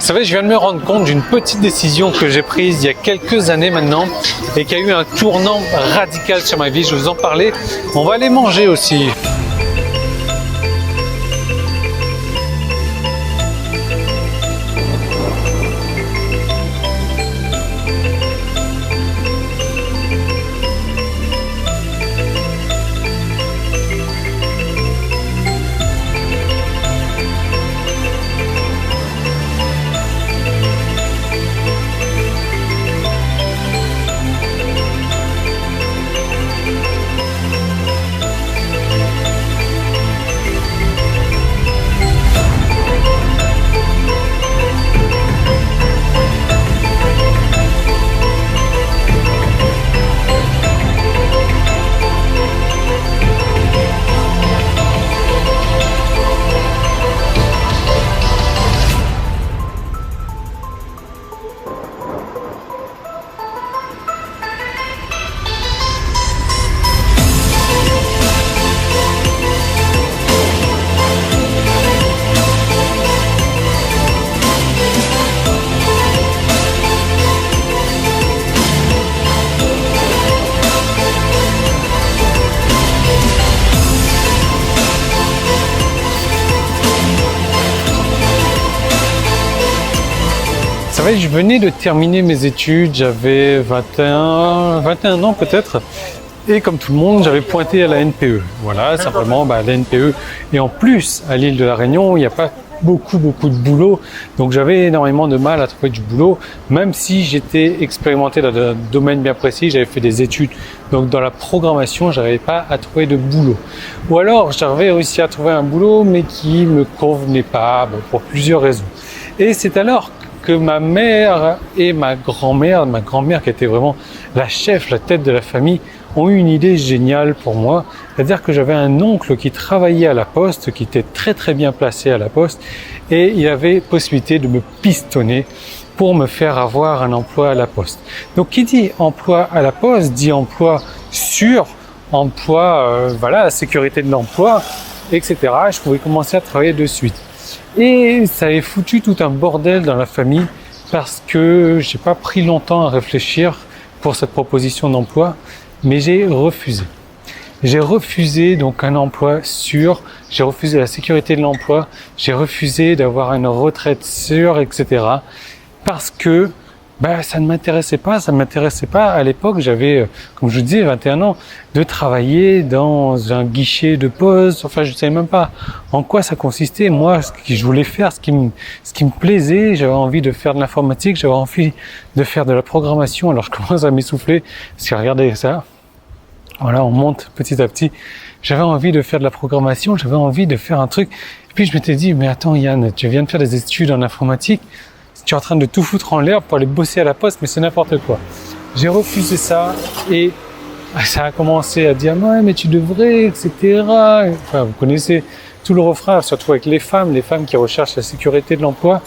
savez, je viens de me rendre compte d'une petite décision que j'ai prise il y a quelques années maintenant et qui a eu un tournant radical sur ma vie. Je vais vous en parler. On va aller manger aussi. Vous savez, je venais de terminer mes études, j'avais 21 ans peut-être, et comme tout le monde, j'avais pointé à la NPE. Voilà, simplement la NPE. Et en plus, à l'île de la Réunion, il n'y a pas beaucoup de boulot, donc j'avais énormément de mal à trouver du boulot, même si j'étais expérimenté dans un domaine bien précis, j'avais fait des études, donc dans la programmation, je n'arrivais pas à trouver de boulot. Ou alors, j'avais réussi à trouver un boulot, mais qui me convenait pas, pour plusieurs raisons. Et c'est alors que ma mère et ma grand-mère qui était vraiment la chef, la tête de la famille, ont eu une idée géniale pour moi. C'est-à-dire que j'avais un oncle qui travaillait à la poste, qui était très bien placé à la poste, et il avait possibilité de me pistonner pour me faire avoir un emploi à la poste. Donc qui dit emploi à la poste, dit emploi sûr, emploi, sécurité de l'emploi, etc. Je pouvais commencer à travailler de suite. Et ça avait foutu tout un bordel dans la famille parce que j'ai pas pris longtemps à réfléchir pour cette proposition d'emploi, mais j'ai refusé. J'ai refusé donc un emploi sûr, j'ai refusé la sécurité de l'emploi, j'ai refusé d'avoir une retraite sûre, etc. Parce que ça ne m'intéressait pas. À l'époque, j'avais, comme je vous disais, 21 ans, de travailler dans un guichet de poste. Enfin, je ne savais même pas en quoi ça consistait. Moi, ce que je voulais faire, ce qui me plaisait, j'avais envie de faire de l'informatique, j'avais envie de faire de la programmation. Alors, je commence à m'essouffler, parce que regardez ça. Voilà, on monte petit à petit. J'avais envie de faire de la programmation, j'avais envie de faire un truc. Et puis, je m'étais dit, mais attends, Yann, tu viens de faire des études en informatique. Tu es en train de tout foutre en l'air pour aller bosser à la poste, mais c'est n'importe quoi. J'ai refusé ça et ça a commencé à dire « Ouais, mais tu devrais, etc. » Enfin, vous connaissez tout le refrain, surtout avec les femmes qui recherchent la sécurité de l'emploi.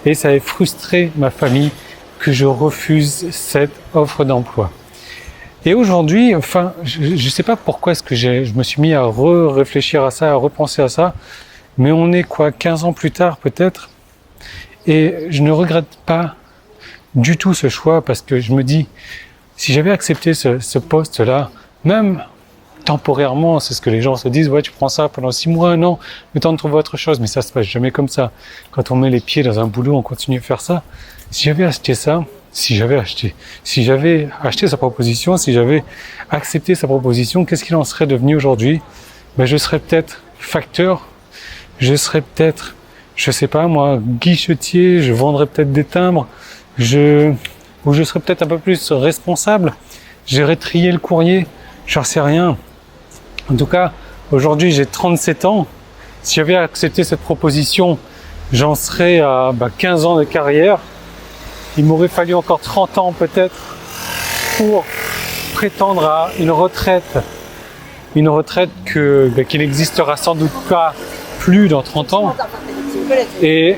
Et ça a frustré ma famille que je refuse cette offre d'emploi. Et aujourd'hui, je ne sais pas pourquoi est-ce que je me suis mis à réfléchir à ça, à repenser à ça, mais on est 15 ans plus tard peut-être. Et je ne regrette pas du tout ce choix parce que je me dis, si j'avais accepté ce poste-là, même temporairement, c'est ce que les gens se disent, ouais, tu prends ça pendant 6 mois, 1 an, le temps de trouver autre chose, mais ça se passe jamais comme ça. Quand on met les pieds dans un boulot, on continue à faire ça. Si j'avais acheté sa proposition, si j'avais accepté sa proposition, qu'est-ce qu'il en serait devenu aujourd'hui? Je serais peut-être facteur, je serais peut-être, je sais pas moi, guichetier, je vendrais peut-être des timbres, ou je serais peut-être un peu plus responsable, j'irais trier le courrier, j'en sais rien. En tout cas, aujourd'hui j'ai 37 ans, si j'avais accepté cette proposition, j'en serais à 15 ans de carrière. Il m'aurait fallu encore 30 ans peut-être pour prétendre à une retraite qui n'existera sans doute pas plus dans 30 ans. Et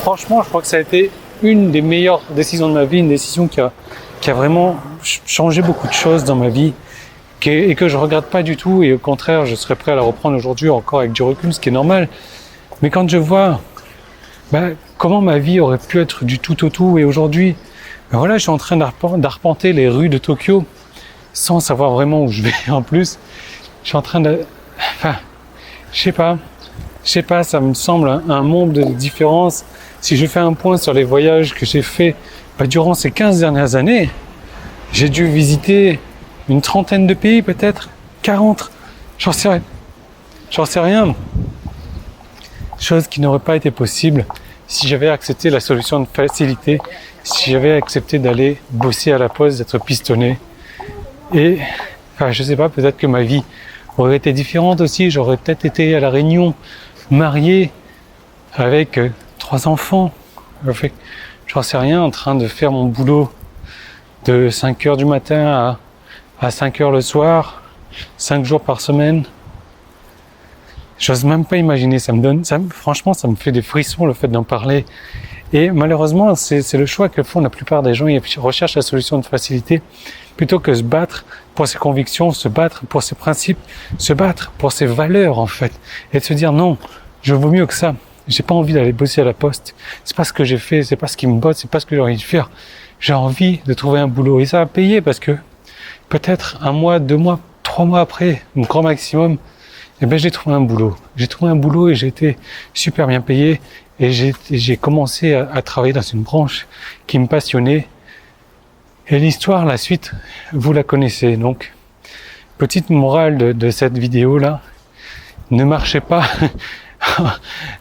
franchement, je crois que ça a été une des meilleures décisions de ma vie, une décision qui a vraiment changé beaucoup de choses dans ma vie et que je regrette pas du tout, et au contraire, je serais prêt à la reprendre aujourd'hui encore avec du recul, ce qui est normal. Mais quand je vois comment ma vie aurait pu être du tout au tout. Et aujourd'hui, voilà, je suis en train d'arpenter les rues de Tokyo sans savoir vraiment où je vais en plus. Je suis en train de... Enfin, je sais pas, ça me semble un monde de différence. Si je fais un point sur les voyages que j'ai faits durant ces 15 dernières années, j'ai dû visiter une trentaine de pays peut-être, 40, j'en sais rien. Chose qui n'aurait pas été possible si j'avais accepté la solution de facilité, si j'avais accepté d'aller bosser à la poste, d'être pistonné. Et je sais pas, peut-être que ma vie aurait été différente aussi. J'aurais peut-être été à La Réunion, marié, avec 3 enfants. J'en sais rien, en train de faire mon boulot de 5h du matin à 5h le soir, 5 jours par semaine. J'ose même pas imaginer, franchement, ça me fait des frissons le fait d'en parler. Et malheureusement, c'est le choix que font la plupart des gens. Ils recherchent la solution de facilité plutôt que se battre pour ses convictions, se battre pour ses principes, se battre pour ses valeurs en fait. Et de se dire non, je vaux mieux que ça. J'ai pas envie d'aller bosser à la poste. C'est pas ce que j'ai fait, c'est pas ce qui me botte, c'est pas ce que j'ai envie de faire. J'ai envie de trouver un boulot. Et ça va payer parce que peut-être 1 mois, 2 mois, 3 mois après, mon grand maximum, j'ai trouvé un boulot. J'ai trouvé un boulot et j'ai été super bien payé. Et j'ai commencé à travailler dans une branche qui me passionnait. Et l'histoire, la suite, vous la connaissez. Donc, petite morale de cette vidéo-là, ne marchez pas,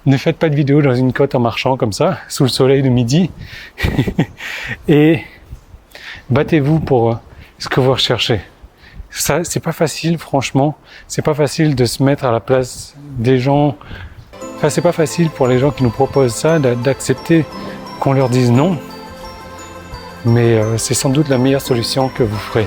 ne faites pas de vidéo dans une côte en marchant comme ça, sous le soleil de midi. Et battez-vous pour ce que vous recherchez. Ça, c'est pas facile, franchement. C'est pas facile de se mettre à la place des gens. Enfin, c'est pas facile pour les gens qui nous proposent ça d'accepter qu'on leur dise non. Mais c'est sans doute la meilleure solution que vous ferez.